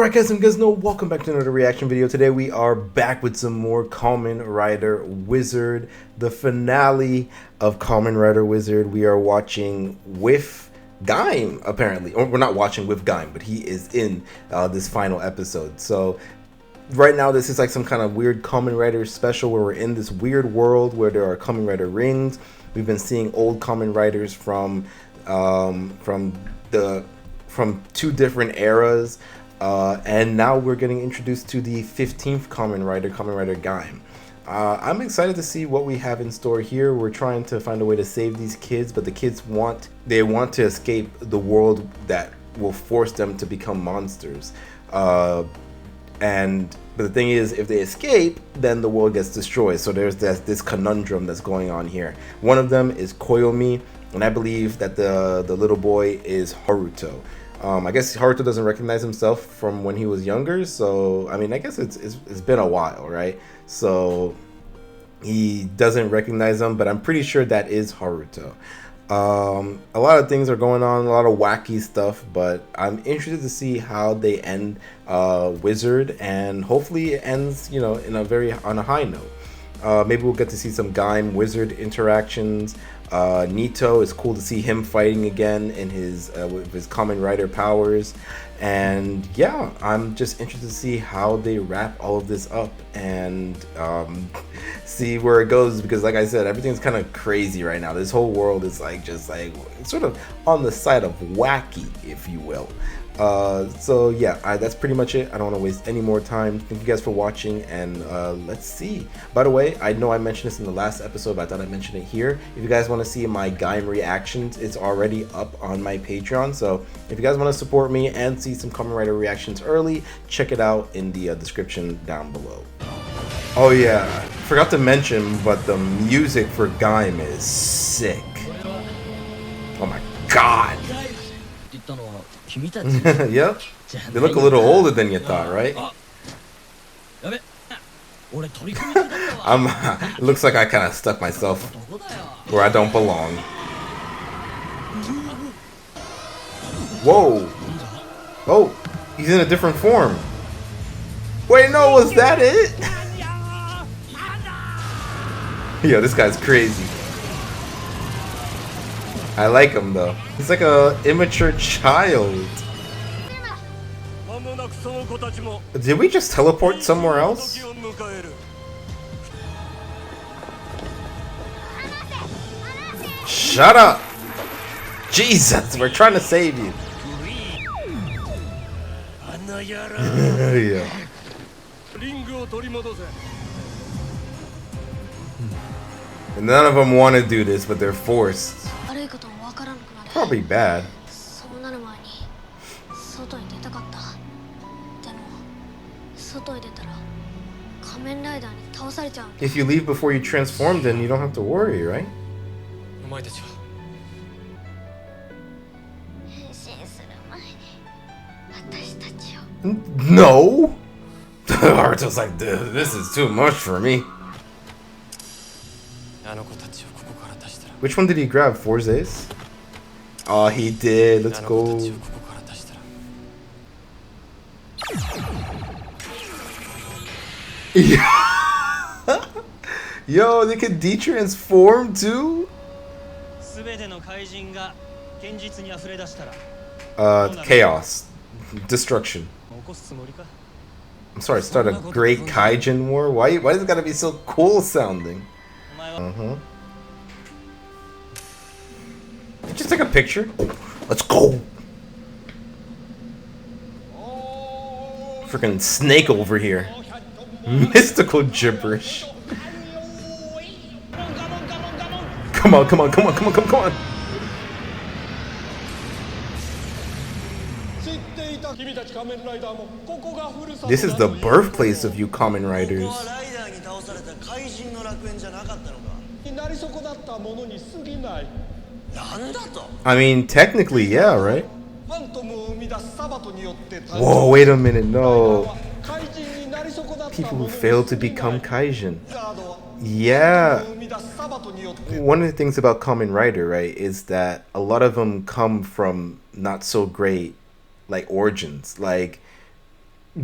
Alright guys, and you guys know, welcome back to another reaction video. Today we are back with some more Kamen Rider Wizard, the finale of Kamen Rider Wizard. We are watching with Gaim, apparently. Or we're not watching with Gaim, but he is in this final episode. So right now this is like some kind of weird Kamen Rider special where we're in this weird world where there are Kamen Rider rings. We've been seeing old Kamen Riders from two different eras. And now we're getting introduced to the 15th Kamen Rider Gaim. I'm excited to see what we have in store here. We're trying to find a way to save these kids, but the kids want to escape the world that will force them to become monsters. But the thing is, if they escape, then the world gets destroyed. So there's this conundrum that's going on here. One of them is Koyomi, and I believe that the little boy is Haruto. I guess Haruto doesn't recognize himself from when he was younger, so I mean, I guess it's been a while, right? So he doesn't recognize him, but I'm pretty sure that is Haruto. A lot of things are going on, a lot of wacky stuff, but I'm interested to see how they end Wizard, and hopefully it ends, you know, on a high note. Maybe we'll get to see some Gaim Wizard interactions. Nito, is cool to see him fighting again in his with his Kamen Rider powers, and yeah, I'm just interested to see how they wrap all of this up and see where it goes, because like I said, everything's kind of crazy right now. This whole world is just sort of on the side of wacky, if you will. So yeah, that's pretty much it. I don't want to waste any more time. Thank you guys for watching, and let's see. By the way, I know I mentioned this in the last episode, but I thought I'd mention it here. If you guys want to see my Gaim reactions, it's already up on my Patreon. So if you guys want to support me and see some Kamen Rider reactions early, check it out in the description down below. Oh yeah, forgot to mention, but the music for Gaim is sick. Oh my god. Yep, they look a little older than you thought, right? It looks like I kind of stuck myself where I don't belong. Whoa! Oh, he's in a different form. Wait, no, was that it? Yo, this guy's crazy. I like him though. He's like a immature child. Did we just teleport somewhere else? Shut up! Jesus, we're trying to save you. Yeah. And none of them want to do this, but they're forced. Probably bad. If you leave before you transform, then you don't have to worry, right? No! Haruto's like, this is too much for me. Which one did he grab? Forze's? Oh, he did. Let's go. Yo, they can de-transform too? Chaos. Destruction. I'm sorry, start a great Kaijin war? Why does it gotta be so cool sounding? Just take a picture. Let's go. Freaking snake over here. Mystical gibberish. Come on, come on, come on, come on, come on, come on. This is the birthplace of you Kamen Riders. I mean, technically, yeah, right? Whoa, wait a minute, no. People who fail to become Kaijin. Yeah. One of the things about Kamen Rider, right, is that a lot of them come from not so great, like, origins. Like,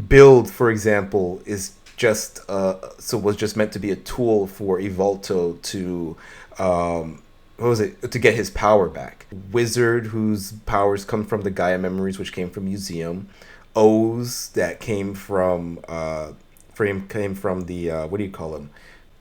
build, for example, is just was just meant to be a tool for Evolto to what was it, to get his power back. Wizard, whose powers come from the Gaia memories, which came from Museum. O's that came from the what do you call them?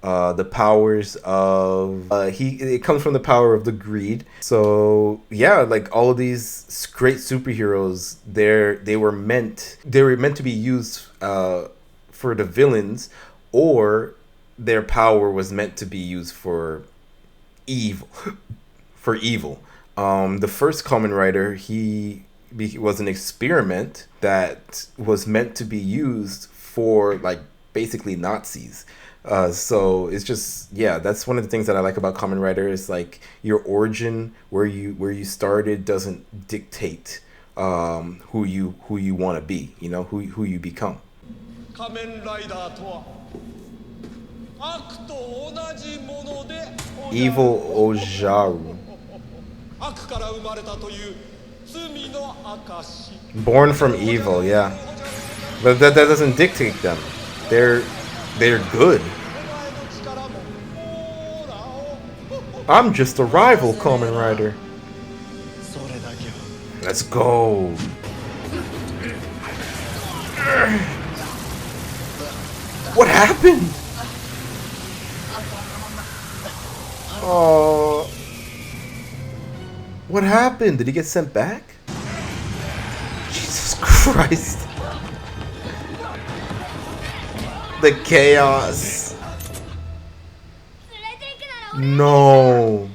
The powers of it comes from the power of the greed. So yeah, like all of these great superheroes, they were meant to be used for the villains, or their power was meant to be used for evil. For evil. The first Kamen Rider, he was an experiment that was meant to be used for like basically Nazis. So it's just, yeah, that's one of the things that I like about Kamen Rider is like your origin, where you started, doesn't dictate who you want to be, you know, who you become. Evil Ojaru. Born from evil, yeah. But that doesn't dictate them. They're good. I'm just a rival, Kamen Rider. Let's go. What happened? Oh. What happened? Did he get sent back? Jesus Christ. The chaos. No.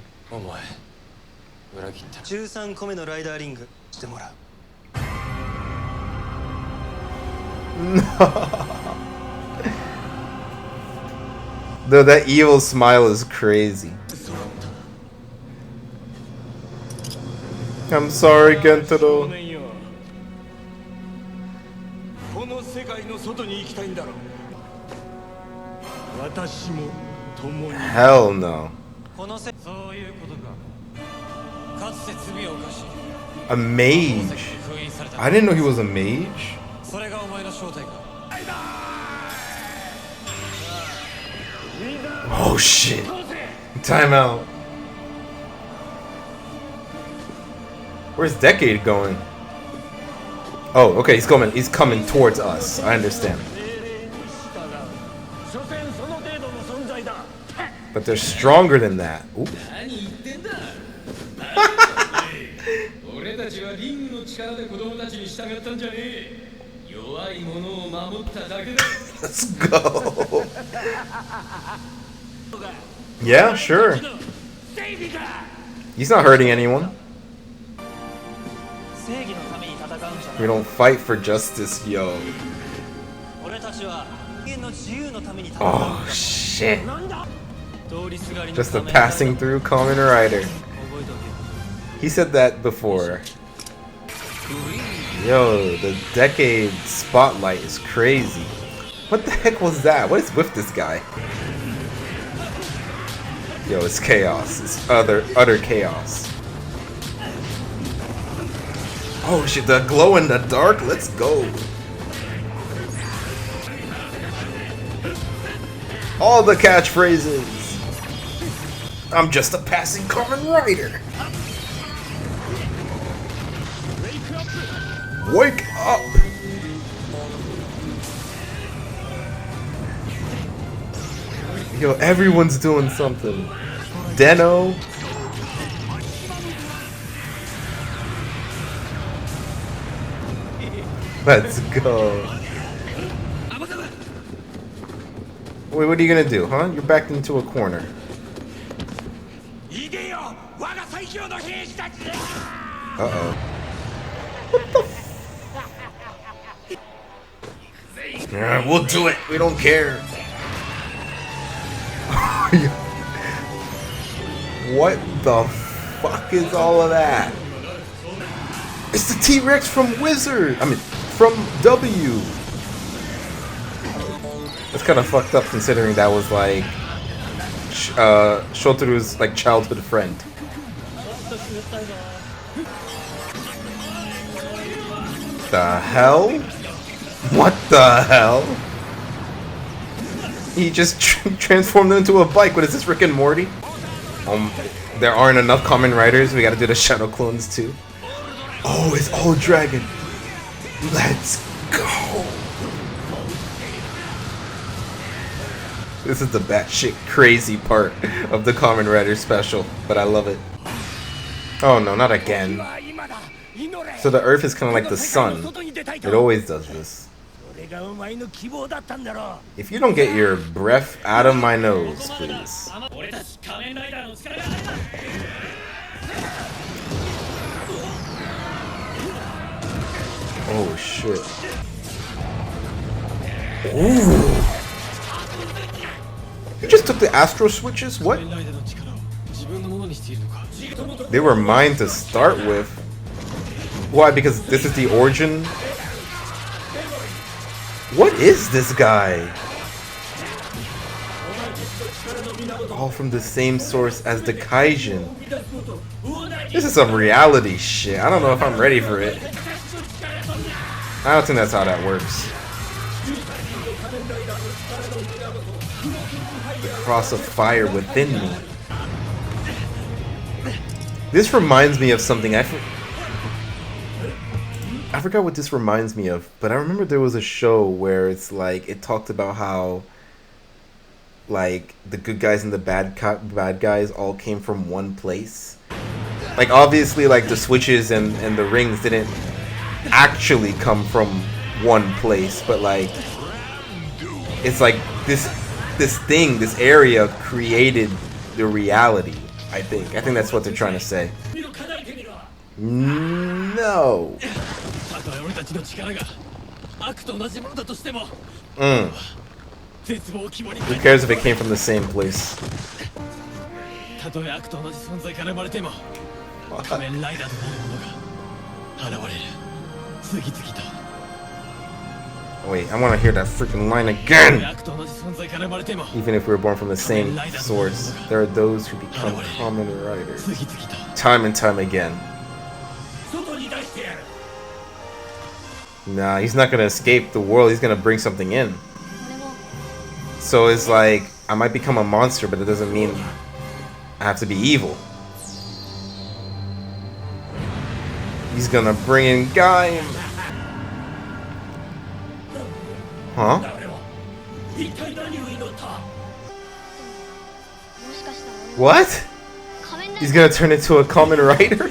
No. That evil smile is crazy. I'm sorry, Gentaro. Hell no. A mage? I didn't know he was a mage. Oh shit. Time out. Where's Decade going? Oh, okay, he's coming towards us. I understand. But they're stronger than that. Ooh. Let's go. Yeah, sure. He's not hurting anyone. We don't fight for justice, yo. Oh shit. Just a passing through Kamen Rider. He said that before. Yo, the Decade spotlight is crazy. What the heck was that? What is with this guy? Yo, it's chaos. It's utter chaos. Oh shit, the glow in the dark? Let's go. All the catchphrases. I'm just a passing Kamen Rider. Wake up. Yo, everyone's doing something. Deno. Let's go. Wait, what are you gonna do, huh? You're backed into a corner. Uh-oh. What the f- Yeah, we'll do it. We don't care. What the fuck is all of that? It's the T-Rex from Wizard! I mean, from W! That's kind of fucked up considering that was like Shotoru's like childhood friend. The hell? What the hell? He just transformed into a bike. What is this, Rick and Morty? There aren't enough Kamen Riders. We gotta do the Shadow Clones too. Oh, it's all dragon. Let's go. This is the batshit crazy part of the Kamen Rider special, but I love it. Oh no, not again. So the Earth is kind of like the sun. It always does this. If you don't get your breath out of my nose, please. Oh shit. Ooh. You just took the Astro Switches? What? They were mine to start with. Why? Because this is the origin? What is this guy? All from the same source as the Kaijin. This is some reality shit. I don't know if I'm ready for it. I don't think that's how that works. The cross of fire within me. This reminds me of something. I forgot what this reminds me of, but I remember there was a show where it's like it talked about how like the good guys and the bad guys all came from one place. Like obviously like the switches and the rings didn't actually come from one place, but like it's like this area created the reality. I think that's what they're trying to say. No. Who cares if it came from the same place? Wait, I want to hear that freaking line again! Even if we were born from the same source, there are those who become Kamen Riders. Time and time again. Nah, he's not gonna escape the world, he's gonna bring something in. So it's like, I might become a monster, but it doesn't mean I have to be evil. He's gonna bring in Gaim. Huh? What? He's gonna turn into a Kamen Rider?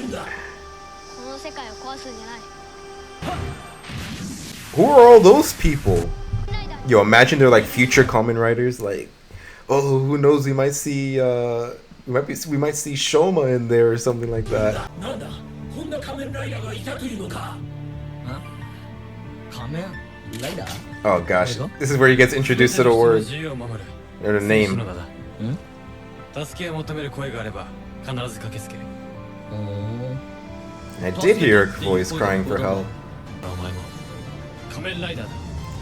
Who are all those people? Yo, imagine they're like future Kamen Riders. Like, oh, who knows? We might see, we might see Shoma in there or something like that. Oh gosh, this is where he gets introduced to the word or the name. I did hear a voice crying for help.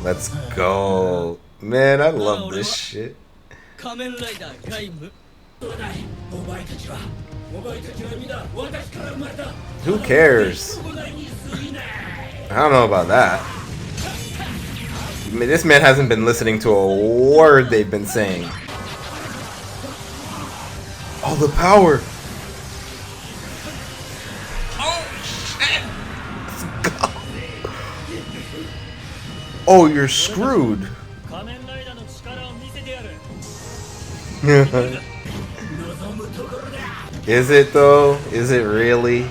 Let's go. Man, I love this shit. Who cares? I don't know about that. I mean, this man hasn't been listening to a word they've been saying. All the power. Oh, you're screwed. Is it though? Is it really?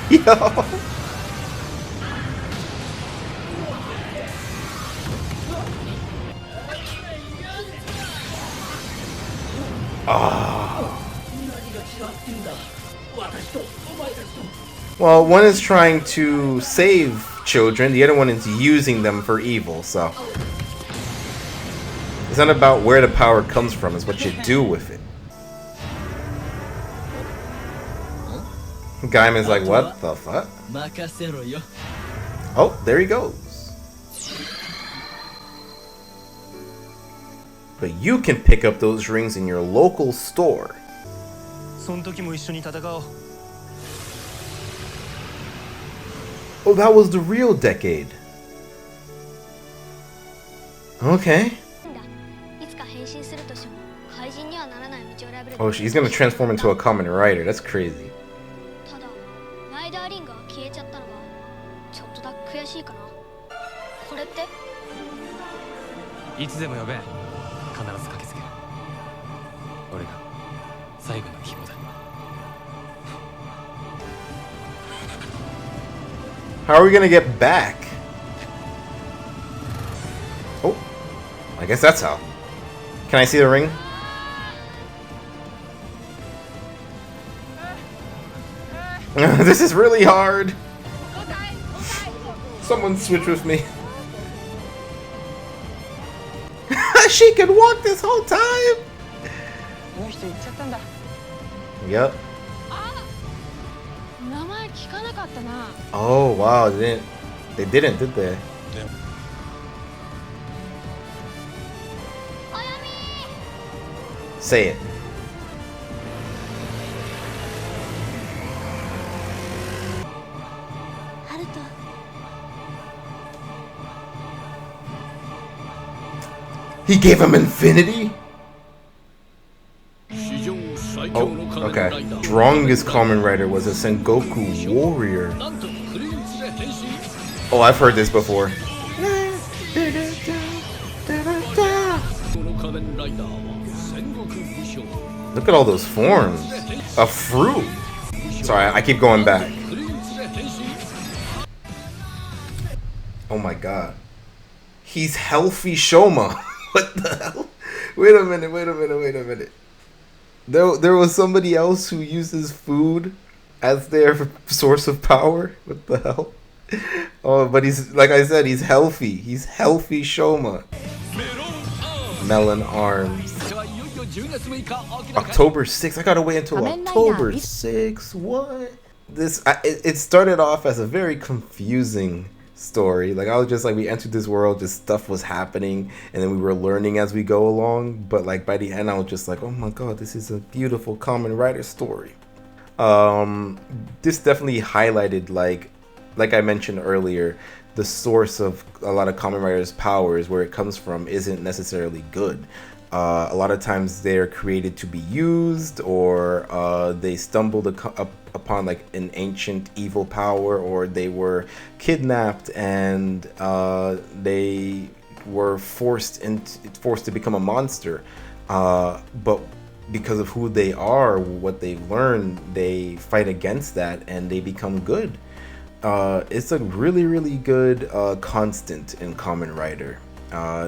Yo. Oh. Well, one is trying to save children, the other one is using them for evil, so it's not about where the power comes from, it's what you do with it. Gaiman's like, what the fuck? Oh, there he goes. But you can pick up those rings in your local store. Oh, that was the real decade. Okay. Oh, he's gonna transform into a Kamen Rider. That's crazy. How are we gonna get back? Oh, I guess that's how. Can I see the ring? This is really hard. Someone switch with me. She can walk this whole time. Yep. Oh wow, they didn't, did they? Say it. He gave him infinity? Oh, okay. Strongest Kamen Rider was a Sengoku warrior. Oh, I've heard this before. Look at all those forms. A fruit. Sorry, I keep going back. Oh my god. He's healthy Shoma. What the hell? Wait a minute. There was somebody else who uses food as their source of power? What the hell? Oh, but he's, like I said, he's healthy. He's healthy Shoma. Melon arms. October 6th. I gotta wait until October 6th. What? It started off as a very confusing story. Like, I was just like, we entered this world, just stuff was happening, and then we were learning as we go along. But like by the end, I was just like, oh my god, this is a beautiful Kamen Rider story. This definitely highlighted, like I mentioned earlier, the source of a lot of Kamen Rider's powers, where it comes from, isn't necessarily good. A lot of times they're created to be used, or they stumbled upon like an ancient evil power, or they were kidnapped and they were forced to become a monster. But because of who they are, what they've learned, they fight against that and they become good. It's a really good constant in Kamen Rider.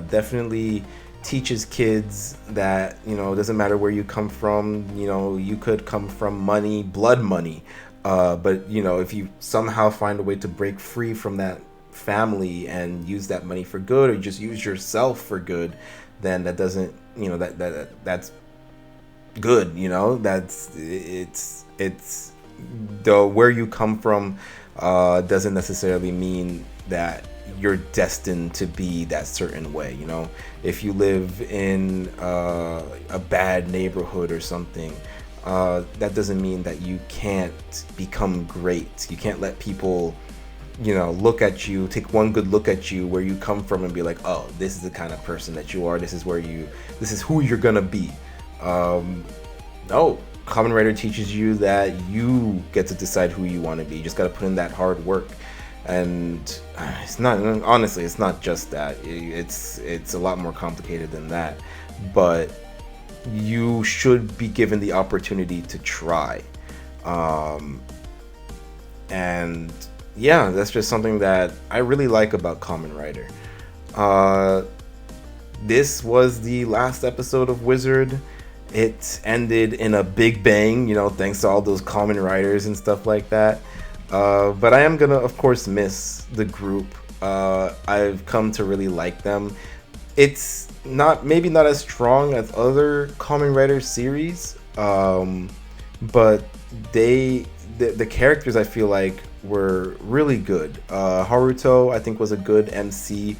Definitely teaches kids that, you know, it doesn't matter where you come from. You know, you could come from money, blood money, but you know, if you somehow find a way to break free from that family and use that money for good, or just use yourself for good, then that doesn't, you know, that's good. You know, it's the where you come from doesn't necessarily mean that you're destined to be that certain way. You know, if you live in a bad neighborhood or something, that doesn't mean that you can't become great. You can't let people, you know, look at you, take one good look at you where you come from and be like, oh, this is the kind of person that you are, this is who you're gonna be. No, Kamen Rider teaches you that you get to decide who you want to be. You just got to put in that hard work. And it's not, honestly, it's not just that. It's a lot more complicated than that. But you should be given the opportunity to try. And yeah, that's just something that I really like about Kamen Rider. This was the last episode of Wizard. It ended in a big bang, you know, thanks to all those Kamen Riders and stuff like that. But I am gonna, of course, miss the group. I've come to really like them. It's maybe not as strong as other Kamen Rider series, but the characters, I feel like, were really good. Haruto, I think, was a good MC.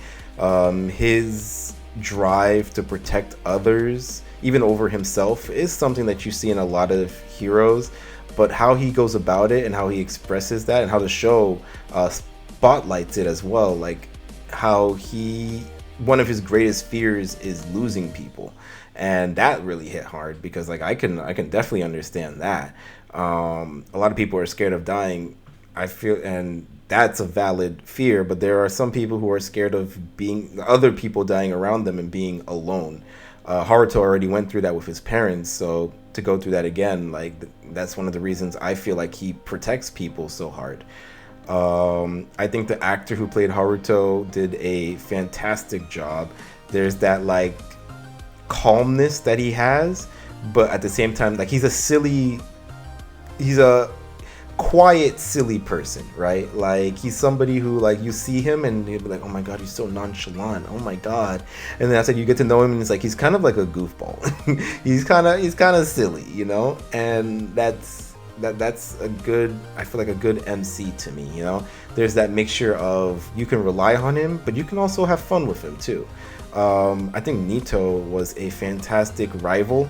His drive to protect others, even over himself, is something that you see in a lot of heroes. But how he goes about it and how he expresses that, and how the show spotlights it as well, like how he one of his greatest fears is losing people, and that really hit hard because like I can definitely understand that. A lot of people are scared of dying, I feel, and that's a valid fear, but there are some people who are scared of being other people dying around them and being alone. Haruto already went through that with his parents, so to go through that again, like that's one of the reasons I feel like he protects people so hard. I think the actor who played Haruto did a fantastic job. There's that like calmness that he has, but at the same time, like he's a quiet, silly person, right? Like he's somebody who like you see him and you'll be like, oh my god, he's so nonchalant. Oh my god. And then I said you get to know him and it's like he's kind of like a goofball. he's kind of silly, you know? And that's a good, I feel like a good MC to me, you know? There's that mixture of you can rely on him, but you can also have fun with him too. I think Nito was a fantastic rival.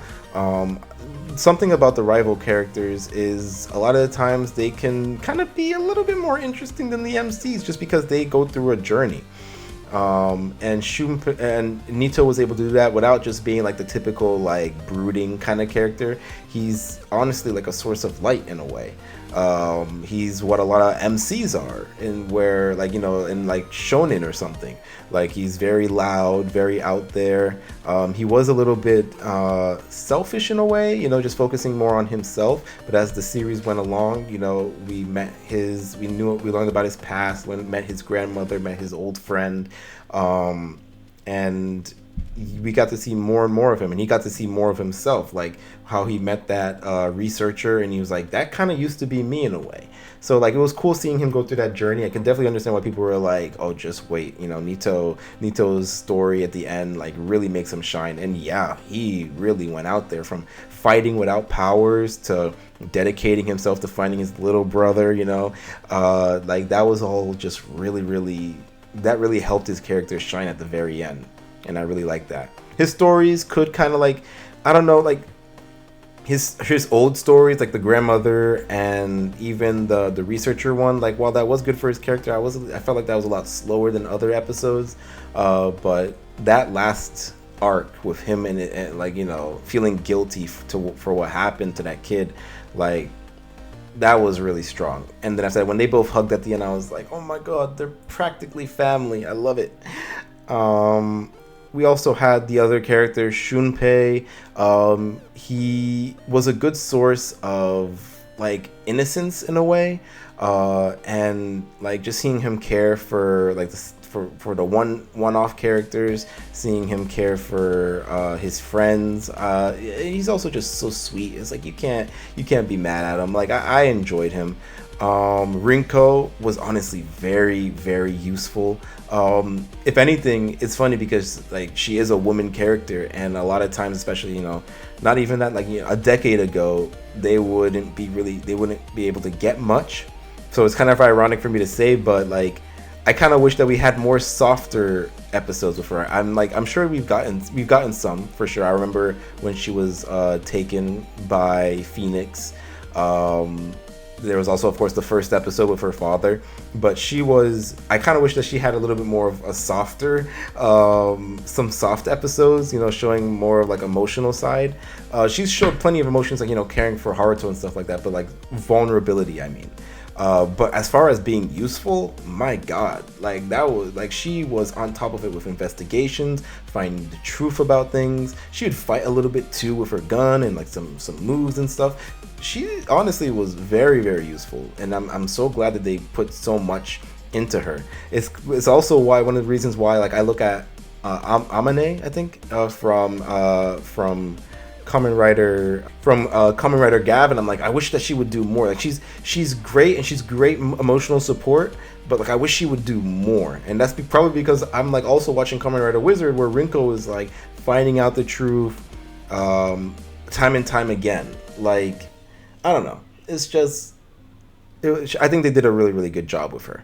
Something about the rival characters is a lot of the times they can kind of be a little bit more interesting than the MCs just because they go through a journey. And Nito was able to do that without just being like the typical like brooding kind of character. He's honestly like a source of light in a way. He's what a lot of MCs are, in where like in like shonen or something. Like he's very loud, very out there. He was a little bit selfish in a way, just focusing more on himself. But as the series went along, we learned about his past, met his grandmother, met his old friend, and we got to see more and more of him, and he got to see more of himself, like how he met that researcher, and he was like, that kind of used to be me in a way. So like it was cool seeing him go through that journey. I can definitely understand why people were like, oh, just wait, Nito's story at the end like really makes him shine. And yeah, he really went out there from fighting without powers to dedicating himself to finding his little brother, like that was all just that really helped his character shine at the very end. And I really like that. His stories could kind of like, I don't know, like his old stories, like the grandmother and even the researcher one, like while that was good for his character, I felt like that was a lot slower than other episodes. But that last arc with him and like feeling guilty for what happened to that kid, like that was really strong. And then I said when they both hugged at the end, I was like, oh my god, they're practically family. I love it. We also had the other character, Shunpei. He was a good source of like innocence in a way, and like just seeing him care for like for the one-off characters, seeing him care for his friends. He's also just so sweet. It's like you can't be mad at him. Like I enjoyed him. Rinko was honestly very, very useful. If anything, it's funny because like she is a woman character, and a lot of times, especially not even that, like a decade ago, they wouldn't be able to get much. So it's kind of ironic for me to say, but like I kind of wish that we had more softer episodes with her. I'm sure we've gotten some for sure. I remember when she was taken by Phoenix. There was also, of course, the first episode with her father, but I kind of wish that she had a little bit more of a softer, some soft episodes, showing more of like emotional side. She's showed plenty of emotions, like, caring for Haruto and stuff like that, but like vulnerability, I mean. But as far as being useful, my god, like that was like she was on top of it with investigations, finding the truth about things. She would fight a little bit too with her gun and like some moves and stuff. She honestly was very, very useful, and I'm so glad that they put so much into her. It's also one of the reasons why like I look at Amane, I think, from Kamen Rider Gav, and I'm like, I wish that she would do more. Like she's great, and she's great emotional support, but like I wish she would do more. And that's probably because I'm like also watching Kamen Rider Wizard, where Rinko is like finding out the truth time and time again. Like I don't know, I think they did a really, really good job with her.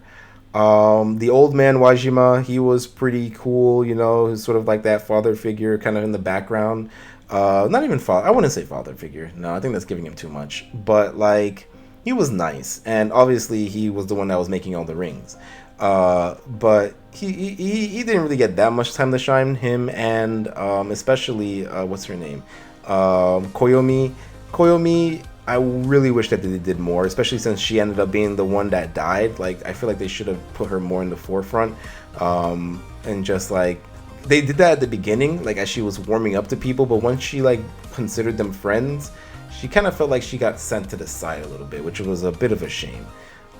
The old man Wajima, he was pretty cool, he's sort of like that father figure kind of in the background. Not even father, I wouldn't say father figure, no, I think that's giving him too much, but like he was nice, and obviously he was the one that was making all the rings. But he didn't really get that much time to shine. Him and especially what's her name, Koyomi. Koyomi. I really wish that they did more, especially since she ended up being the one that died. Like, I feel like they should have put her more in the forefront, and just like they did that at the beginning, like as she was warming up to people. But once she like considered them friends, she kind of felt like she got sent to the side a little bit, which was a bit of a shame.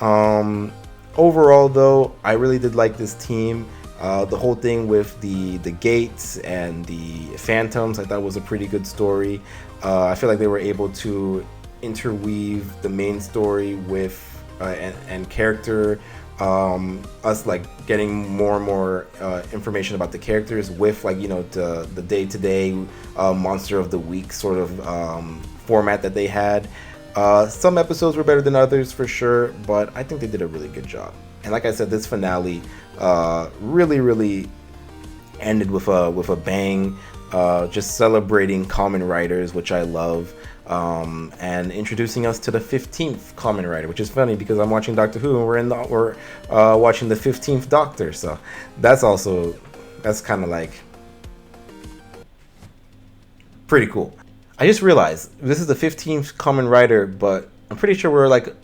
Um, Overall, though, I really did like this team. The whole thing with the gates and the phantoms, I thought was a pretty good story. I feel like they were able to interweave the main story with and character, us like getting more and more information about the characters with, like, you know, the day-to-day monster of the week sort of format that they had. Some episodes were better than others for sure, but I think they did a really good job. And like I said, this finale really ended with a bang, just celebrating Kamen Riders, which I love, and introducing us to the 15th Kamen Rider, which is funny because I'm watching Doctor Who and we're watching the 15th Doctor, so that's kind of like pretty cool. I just realized this is the 15th Kamen Rider, but I'm pretty sure we're like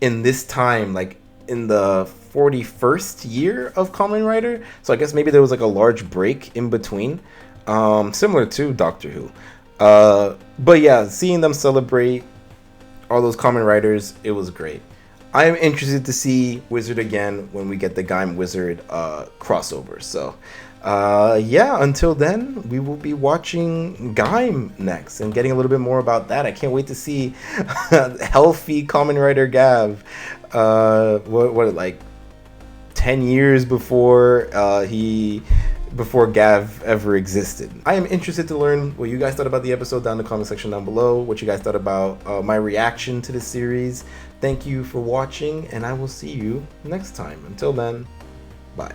in this time, like in the 41st year of Kamen Rider. So I guess maybe there was like a large break in between, similar to Doctor Who. But yeah, seeing them celebrate all those Kamen Riders, it was great. I am interested to see Wizard again when we get the Gaim Wizard crossover. So yeah, until then, we will be watching Gaim next and getting a little bit more about that. I can't wait to see healthy Kamen Rider Gav. What like 10 years before before Gav ever existed. I am interested to learn what you guys thought about the episode down in the comment section down below, what you guys thought about my reaction to the series. Thank you for watching, and I will see you next time. Until then, bye.